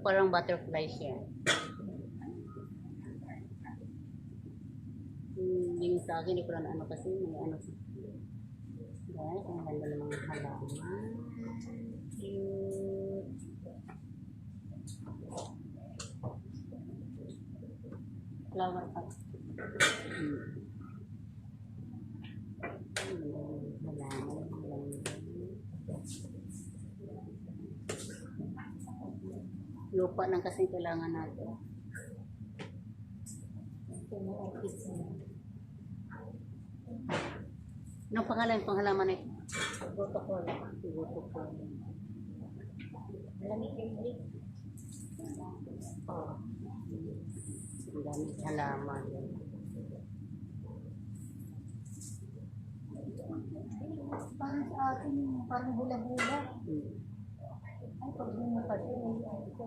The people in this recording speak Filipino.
parang butterfly siya. Yung sa akin, hindi ko lang ano kasi, may ano. Guys, ang ganda ng mga halaman. Cute. Flower pot. Lupa lang kasi kailangan natin. Anong pangalan yung panghalaman nito? Protocol. Protocol. Malamig yung break. Oh. Ang daming halaman. Parang sa atin, parang hula-hula. Ay, pag bumukad yun, ay ko